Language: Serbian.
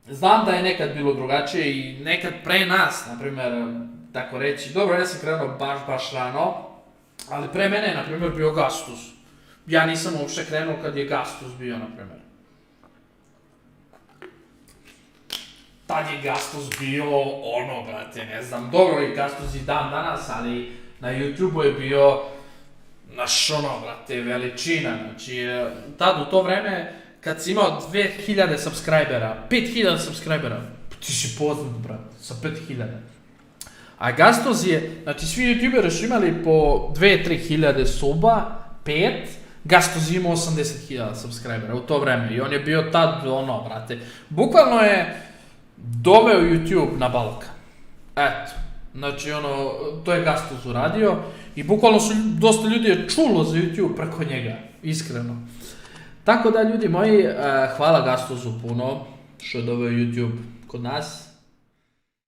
znam da je nekad bilo drugačije i nekad pre nas, na primjer, tako reći, dobro, ja sam krenuo baš rano, ali pre mene je, na primjer, bio Gastus. Ja nisam uopšte krenuo kad je Gastus bio, na primjer. Tad je Gastus bio ono, brate, ne znam, dobro i Gastus i dan danas, ali na YouTube-u je bio naš ono, brate, veličina, znači, tad u to vreme, kad si imao 2000 subscribera, 5000 subscribera, ti si poznat, brate, sa 5000. A Gastos je, znači svi youtuberi su imali po 2-3 hiljade suba, 5, Gastos je imao 80.000 subscribera u to vreme i on je bio tad ono, brate, bukvalno je doveo YouTube na Balkan. Eto, znači ono, to je Gastos uradio i bukvalno su dosta ljudi je čulo za YouTube preko njega, iskreno. Tako da, ljudi moji, hvala Gastosu puno što je doveo YouTube kod nas.